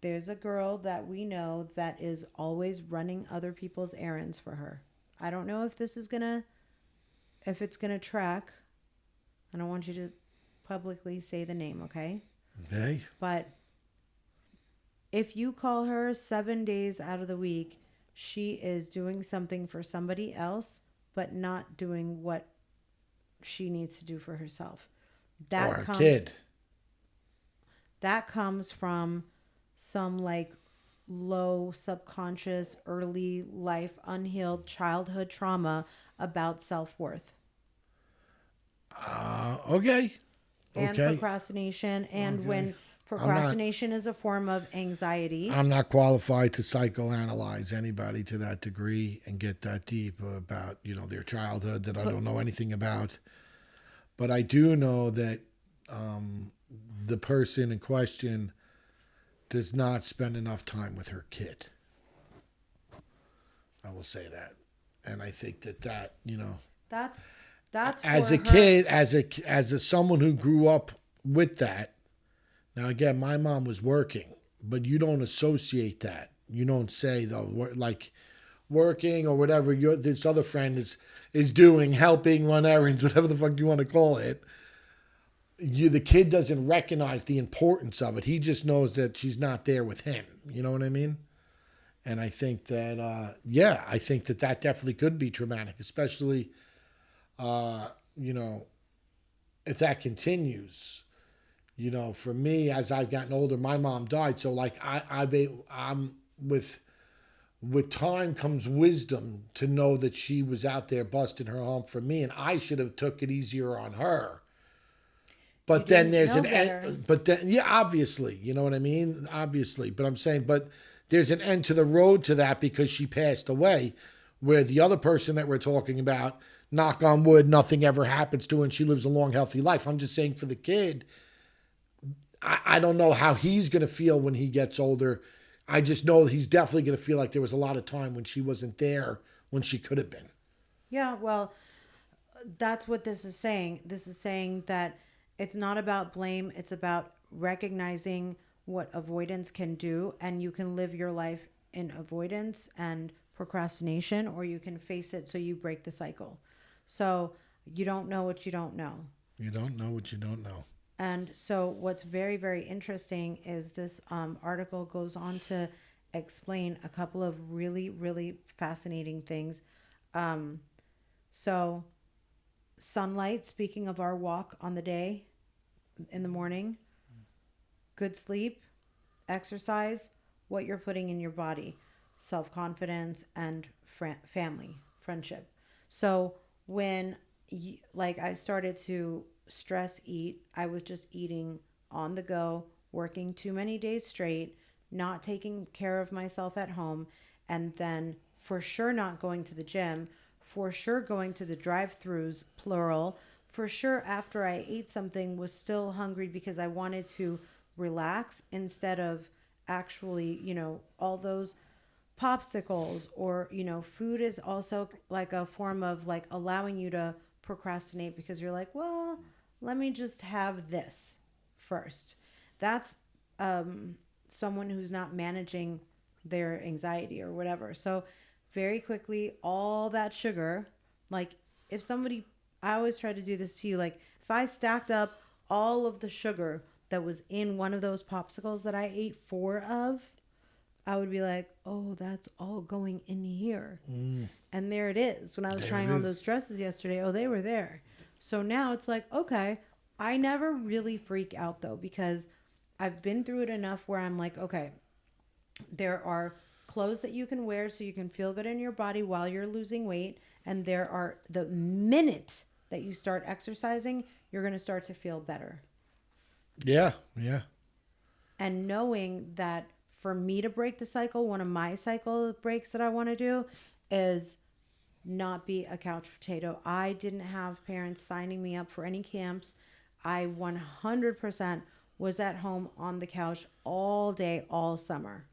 there's a girl that we know that is always running other people's errands for her. I don't know if it's gonna track. I don't want you to publicly say the name, okay? Okay. But if you call her 7 days out of the week, she is doing something for somebody else, but not doing what she needs to do for herself. Or a kid. That comes from some like low subconscious, early life, unhealed childhood trauma about self-worth. Okay. And procrastination. And when procrastination is a form of anxiety. I'm not qualified to psychoanalyze anybody to that degree and get that deep about, their childhood that I don't know anything about. But I do know that the person in question does not spend enough time with her kid. I will say that. And I think that That's as for a her. kid, as someone who grew up with that. Now again, my mom was working, but you don't associate that. You don't say though, like working or whatever this other friend is doing, helping run errands, whatever the fuck you want to call it. The kid doesn't recognize the importance of it. He just knows that she's not there with him. You know what I mean? And I think that, I think that definitely could be traumatic, especially, if that continues. You know, for me, as I've gotten older, my mom died. So like I'm with time comes wisdom to know that she was out there busting her hump for me, and I should have took it easier on her. But You then didn't there's know an better. end. But then, yeah, obviously, you know what I mean? Obviously. But I'm saying, but there's an end to the road to that because she passed away. Where the other person that we're talking about, knock on wood, nothing ever happens to her and she lives a long, healthy life. I'm just saying for the kid, I don't know how he's going to feel when he gets older. I just know he's definitely going to feel like there was a lot of time when she wasn't there when she could have been. Yeah, well, that's what this is saying. This is saying that it's not about blame, it's about recognizing what avoidance can do, and you can live your life in avoidance and procrastination, or you can face it so you break the cycle. So you don't know what you don't know. You don't know what you don't know. And so what's very, very interesting is this article goes on to explain a couple of really, really fascinating things. So sunlight, speaking of our walk on the day in the morning, good sleep, exercise, what you're putting in your body, self-confidence, and family, friendship. So when like I started to stress eat, I was just eating on the go, working too many days straight, not taking care of myself at home, and then for sure not going to the gym, for sure going to the drive-throughs, plural, for sure after I ate something was still hungry because I wanted to relax instead of actually, you know, all those popsicles, or, you know, food is also like a form of like allowing you to procrastinate because you're like, well, let me just have this first. That's someone who's not managing their anxiety or whatever. So very quickly, all that sugar, like if somebody, I always try to do this to you, like if I stacked up all of the sugar that was in one of those popsicles that I ate 4 of, I would be like, oh, that's all going in here. And there it is. When I was trying on those dresses yesterday, oh, they were there. So now it's like, okay, I never really freak out though, because I've been through it enough where I'm like, okay, there are clothes that you can wear so you can feel good in your body while you're losing weight. And there are, the minute that you start exercising, you're going to start to feel better. Yeah, yeah. And knowing that for me to break the cycle, one of my cycle breaks that I want to do is not be a couch potato. I didn't have parents signing me up for any camps. I 100% was at home on the couch all day, all summer.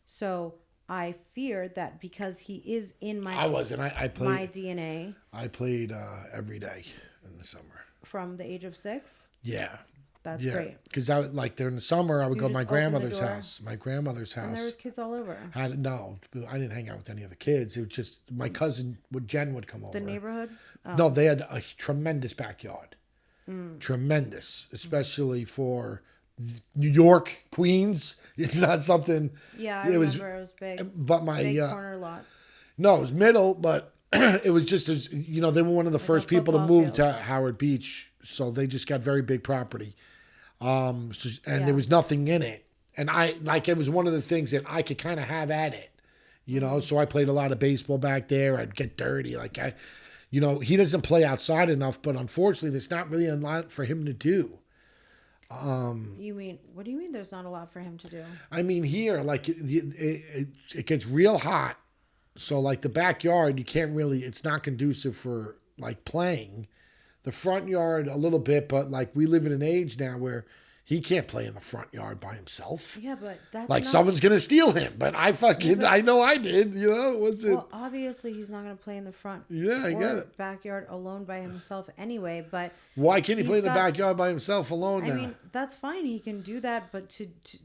So I feared that because he is in my I wasn't. I played my DNA I played every day in the summer. from the age of 6. Yeah. That's Yeah, great. because I would, like during the summer I would You go to just my open the grandmother's door? house. My grandmother's house. And there was kids all over. No, I didn't hang out with any of the kids. It was just my cousin, Jen would come over. The neighborhood? Oh. No, they had a tremendous backyard. Tremendous, especially for New York, Queens. It's not something. Yeah, I it was, remember it was big. But my Big corner lot. no, it was middle, but it was just as you know, they were one of the first people to football move field. to Howard Beach, so they just got very big property. And Yeah. there was nothing in it, and I like it was one of the things that I could kind of have at it, you know. So I played a lot of baseball back there. I'd get dirty, like you know, he doesn't play outside enough, but unfortunately, there's not really a lot for him to do. You mean, what do you mean there's not a lot for him to do? I mean, here, like it gets real hot, so like the backyard, you can't really. It's not conducive for like playing. The front yard a little bit, but like we live in an age now where he can't play in the front yard by himself. Yeah, but that's Like not, someone's gonna steal him, but I know I did. You know, it wasn't. Well, obviously he's not going to play in the front Yeah, I or get it. backyard alone by himself anyway, but Why can't he he's play in the got- backyard by himself alone I now? mean, that's fine. He can do that, but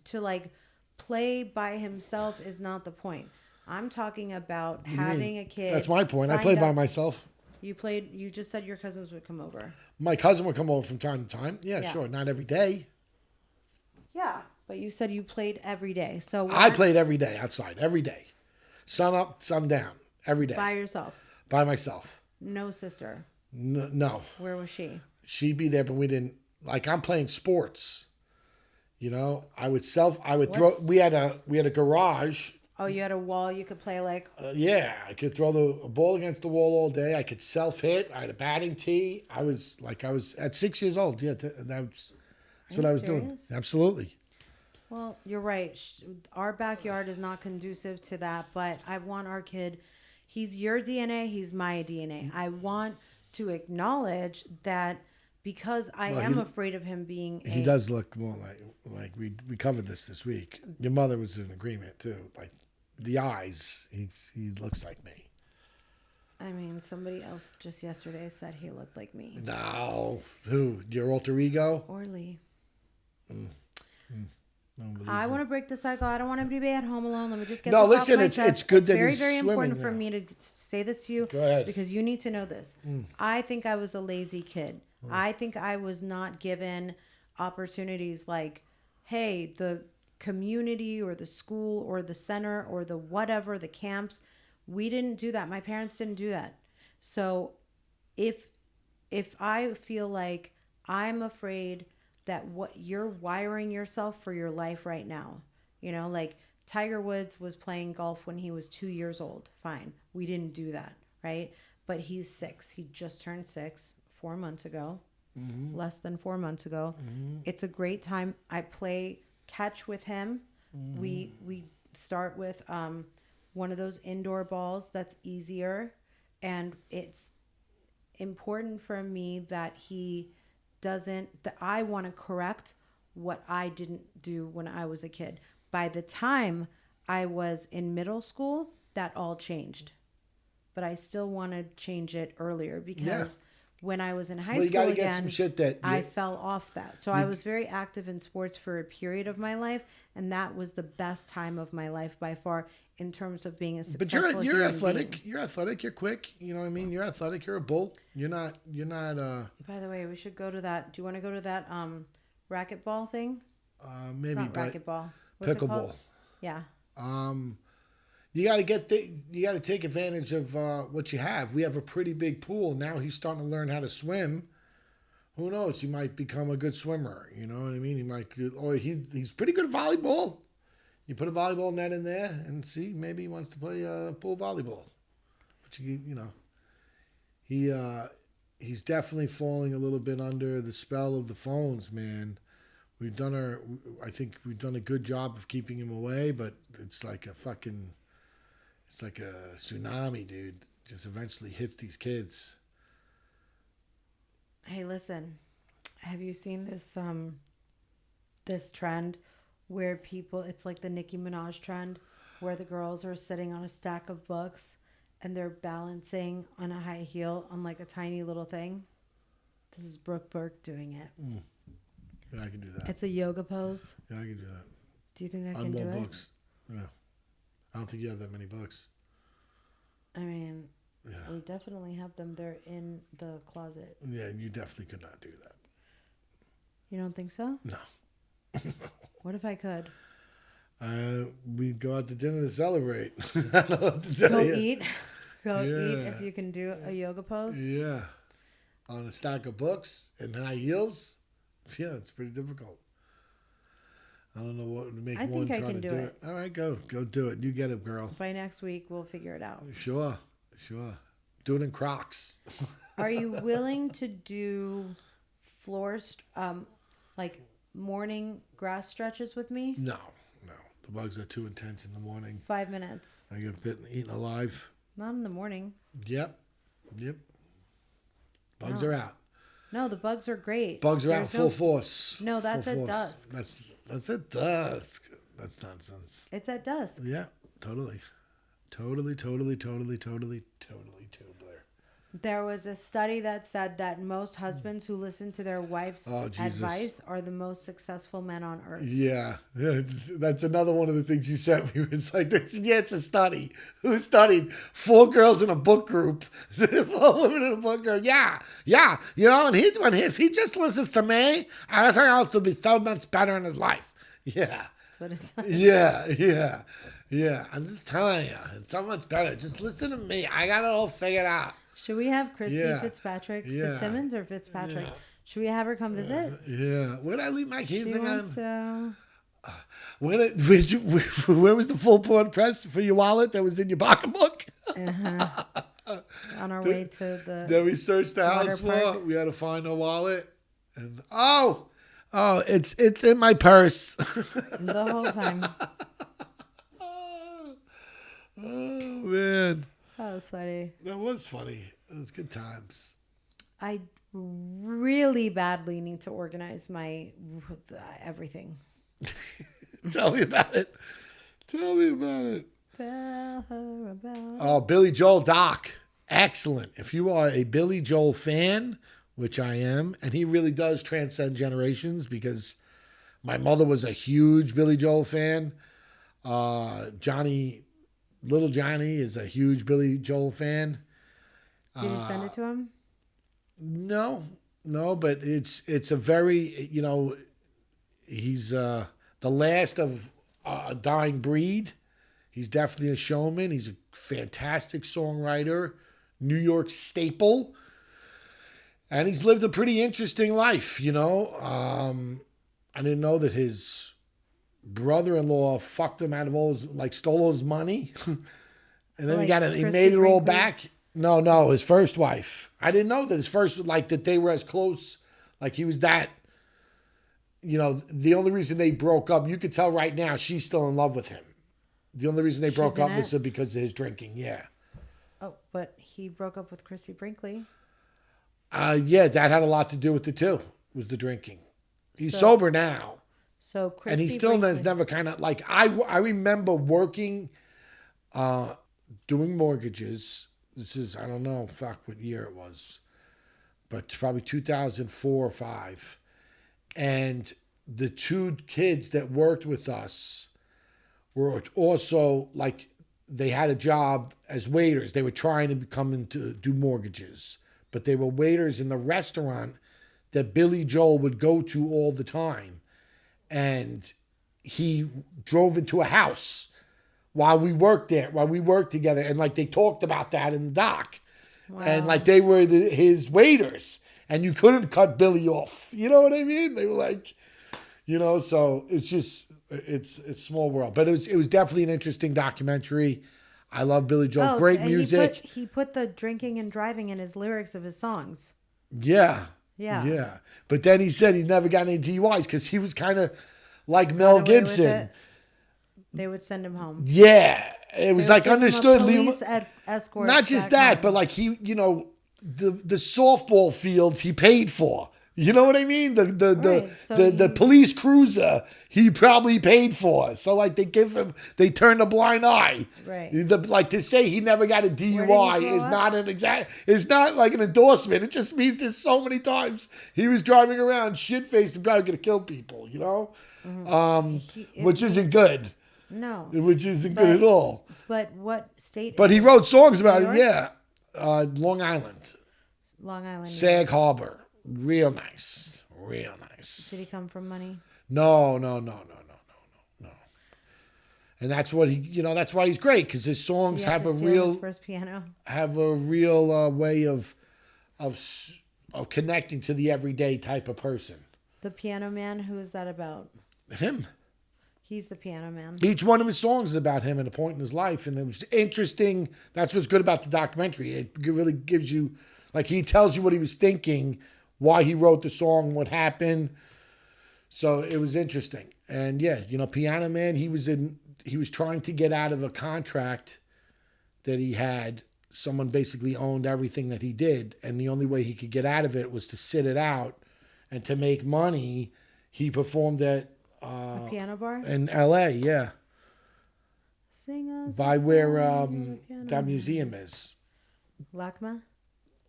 to like play by himself is not the point. I'm talking about having a kid. That's my point. I signed played by up- myself. You just said your cousins would come over. My cousin would come over from time to time. Yeah, Yeah. sure. Not every day. Yeah, but you said you played every day. So I played every day outside, every day. Sun up, sun down, every day. by yourself. By myself. No sister. No. Where was she? She'd be there, but we didn't. Like, I'm playing sports. You know, I would throw. We had a garage. Oh, you had a wall you could play like. Yeah, I could throw a ball against the wall all day. I could self hit. I had a batting tee. I was at 6 years old. Yeah, that's what I was doing. Absolutely. Well, you're right. Our backyard is not conducive to that, but I want our kid. He's your DNA. He's my DNA. I want to acknowledge that because I am afraid of him being. He does look more like we covered this week. Your mother was in agreement too. Like the eyes, he looks like me. I mean, somebody else just yesterday said he looked like me. No, who? Your alter ego? Orly. No, I want to break the cycle. I don't want him to be at home alone. Let me just get No, this off listen, my it's chest. good that very, he's very swimming important for now. me to say this to you. Go ahead. Because you need to know this. I think I was a lazy kid. I think I was not given opportunities like, hey, the community or the school or the center or the whatever, the camps. We didn't do that. My parents didn't do that. So if I feel like I'm afraid that what you're wiring yourself for your life right now, you know, like Tiger Woods was playing golf when he was 2 years old. Fine. We didn't do that, right? But he's 6. He just turned 6 4 months ago, less than 4 months ago. It's a great time. I play catch with him. We start with one of those indoor balls that's easier, and it's important for me that I want to correct what I didn't do when I was a kid. By the time I was in middle school, that all changed. But I still want to change it earlier because when I was in high school gotta again, get some shit that I fell off that. So I was very active in sports for a period of my life, and that was the best time of my life by far in terms of being a successful But you're human athletic. being. You're athletic. You're quick. You know what I mean? You're athletic. You're a bull. You're not. By the way, we should go to that. Do you want to go to that racquetball thing? Maybe, It's not but racquetball. What's it pickleball. called? Yeah. You got to you got to take advantage of what you have. We have a pretty big pool now. He's starting to learn how to swim. Who knows? He might become a good swimmer. You know what I mean? He might. Or he's pretty good at volleyball. You put a volleyball net in there and see, maybe he wants to play pool volleyball. But you know, he's definitely falling a little bit under the spell of the phones, man. I think we've done a good job of keeping him away, but it's like a tsunami, dude. Just eventually hits these kids. Hey, listen. Have you seen this trend where it's like the Nicki Minaj trend where the girls are sitting on a stack of books and they're balancing on a high heel on like a tiny little thing? This is Brooke Burke doing it. Yeah, I can do that. It's a yoga pose. Yeah, I can do that. Do you think I On can do more it? books. Yeah. I don't think you have that many books. I mean, Yeah. we definitely have them. They're in the closet. Yeah, you definitely could not do that. You don't think so? No. What if I could? We'd go out to dinner to celebrate. I don't know what to tell Go you. eat. Go eat Yeah. if you can do a yoga pose. Yeah. On a stack of books and high heels. Yeah, it's pretty difficult. I don't know what would make I one think I try can to do do it. it. All right, go do it. You get it, girl. By next week, we'll figure it out. Sure. Do it in Crocs. Are you willing to do like morning grass stretches with me? No. The bugs are too intense in the morning. 5 minutes. I get bitten, eaten alive. Not in the morning. Yep. Bugs No. are out. No, the bugs are great. Bugs are out There's full force. No, that's Full at force. dusk. That's at dusk. That's nonsense. It's at dusk. Yeah, totally. There was a study that said that most husbands who listen to their wife's Oh, Jesus. advice are the most successful men on earth. Yeah, that's another one of the things you sent me. It's like, it's a study. Who studied? 4 girls in a book group. 4 women in a book group. Yeah. You know, and if he just listens to me, everything else will be so much better in his life. Yeah. That's what it says. Yeah. I'm just telling you, it's so much better. Just listen to me. I got it all figured out. Should we have Christy Yeah. Fitzpatrick, Yeah. Fitzsimmons or Fitzpatrick? Yeah. Should we have her come visit? Yeah. Where did I leave my keys? She wants to. Where was the full port press for your wallet that was in your pocketbook? On our way to the. That we searched the water house park. for. We had to find our wallet. And it's in my purse. The whole time. Oh man. That was funny. That was funny. It was good times. I really badly need to organize my everything. Tell me about it. Tell me about it. Tell her about. Oh, Billy Joel doc. Excellent. If you are a Billy Joel fan, which I am, and he really does transcend generations because my mother was a huge Billy Joel fan. Little Johnny is a huge Billy Joel fan. Did you send it to him? No, but it's a very, he's the last of a dying breed. He's definitely a showman. He's a fantastic songwriter, New York staple. And he's lived a pretty interesting life, I didn't know that his brother-in-law fucked him out of stole all his money. And then he made it all back. No, his first wife. I didn't know that his first, that they were as close, he was that, the only reason they broke up, you could tell right now she's still in love with him. The only reason they broke up was because of his drinking, yeah. Oh, but he broke up with Christy Brinkley. Yeah, that had a lot to do with it too, was the drinking. He's sober now. So Christy and he still Brinkley. has never kind of, I remember working, doing mortgages. This is, I don't know, what year it was, but probably 2004 or 5. And the two kids that worked with us were also they had a job as waiters. They were trying to come in to do mortgages, but they were waiters in the restaurant that Billy Joel would go to all the time. And he drove into a house while we worked together. And they talked about that in the doc. Wow. And they were his waiters. And you couldn't cut Billy off. You know what I mean? They were so it's just, it's a small world. But it was definitely an interesting documentary. I love Billy Joel. Great music. He put the drinking and driving in his lyrics of his songs. Yeah. Yeah. But then he said he never got any DUIs because he was kind of like Mel Gibson. They would send him home. Yeah. It was understood. Police escort. Not just that, home. But he, the softball fields he paid for. You know what I mean? The police cruiser he probably paid for. So they turn a blind eye. Right. To say he never got a DUI is not like an endorsement. It just means there's so many times he was driving around shit-faced and probably going to kill people, Mm-hmm. Which isn't good. No. Which isn't good at all. But what state? But he wrote songs about it, yeah. Long Island. Long Island. Sag Harbor. Real nice. Did he come from money? No. And that's what that's why he's great, because his songs have a real first piano. Way of connecting to the everyday type of person. The Piano Man, who is that about? Him. He's the piano man. Each one of his songs is about him at a point in his life, and it was interesting. That's what's good about the documentary. It really gives you, he tells you what he was thinking, why he wrote the song, what happened. So it was interesting. And yeah, Piano Man, he was trying to get out of a contract that he had. Someone basically owned everything that he did, and the only way he could get out of it was to sit it out. And to make money, he performed at a piano bar in LA, yeah. Sing us by where that museum is. LACMA?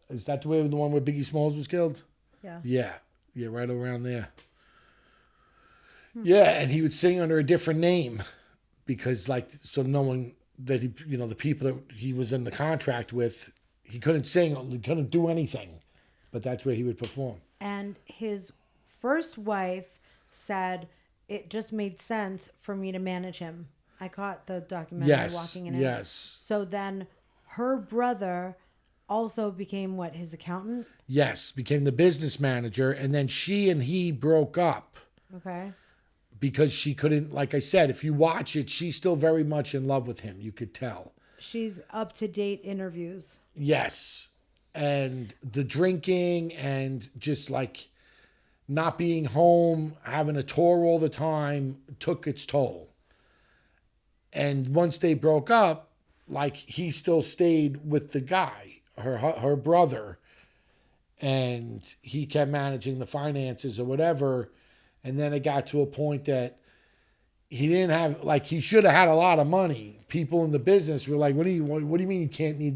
Is that the one where Biggie Smalls was killed? Yeah. Yeah, right around there. Yeah, and he would sing under a different name because, so no one that he, the people that he was in the contract with, he couldn't sing, he couldn't do anything, but that's where he would perform. And his first wife said it just made sense for me to manage him. I caught the documentary walking in it. Yes. So then her brother also became what, his accountant? Yes, became the business manager, and then she and he broke up Okay. because she couldn't. Like I said, if you watch it, she's still very much in love with him. You could tell. She's up to date interviews. Yes, and the drinking and just like not being home, having a tour all the time took its toll. And once they broke up, like he still stayed with the guy, her brother, and he kept managing the finances or whatever. And then it got to a point that he didn't have, like, he should have had a lot of money. People in the business were like, what do you mean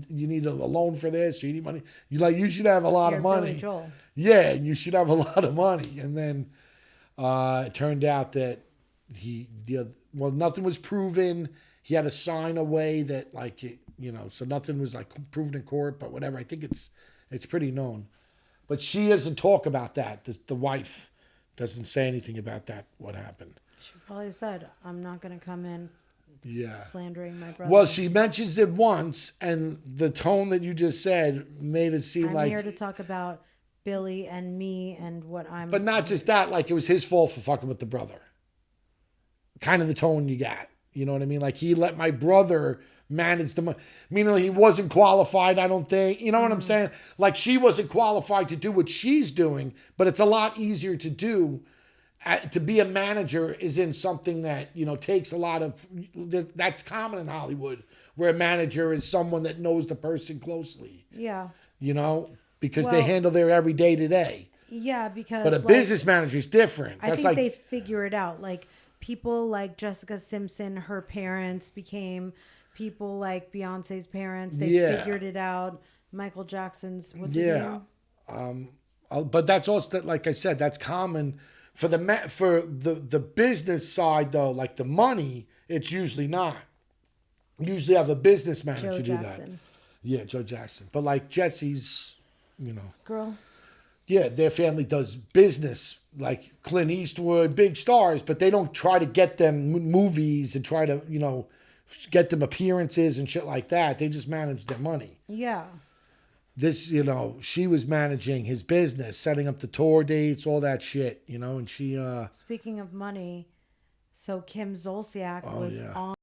you need a loan for this? Or you need money? You should have a lot of money. Billy Joel. Yeah, you should have a lot of money. And then it turned out that nothing was proven. He had to sign away that, like, so nothing was like proven in court, but whatever. I think it's pretty known. But she doesn't talk about that. The wife doesn't say anything about that, what happened. She probably said, I'm not going to come in slandering my brother. Well, she mentions it once, and the tone that you just said made it seem I'm here to talk about Billy and me and what I'm... But not just that, like it was his fault for fucking with the brother. Kind of the tone you got. You know what I mean? Like, he let my brother manage the money. Meaning he wasn't qualified, I don't think. You know what I'm saying? Like, she wasn't qualified to do what she's doing, but it's a lot easier to do. To be a manager is in something that, takes a lot of... That's common in Hollywood, where a manager is someone that knows the person closely. Yeah. Because they handle their everyday to day. Yeah, because... But a business manager is different. I think they figure it out. Like, people like Jessica Simpson, her parents became people like Beyonce's parents. They figured it out. Michael Jackson's... What's his name? But that's also, like I said, that's common... For the business side, though, like the money, it's usually not. Usually have a business manager do that. Yeah, Joe Jackson. But like Jesse's, Girl. Yeah, their family does business, like Clint Eastwood, big stars, but they don't try to get them movies and try to, get them appearances and shit like that. They just manage their money. Yeah. This, she was managing his business, setting up the tour dates, all that shit, and she... Speaking of money, so Kim Zolciak was on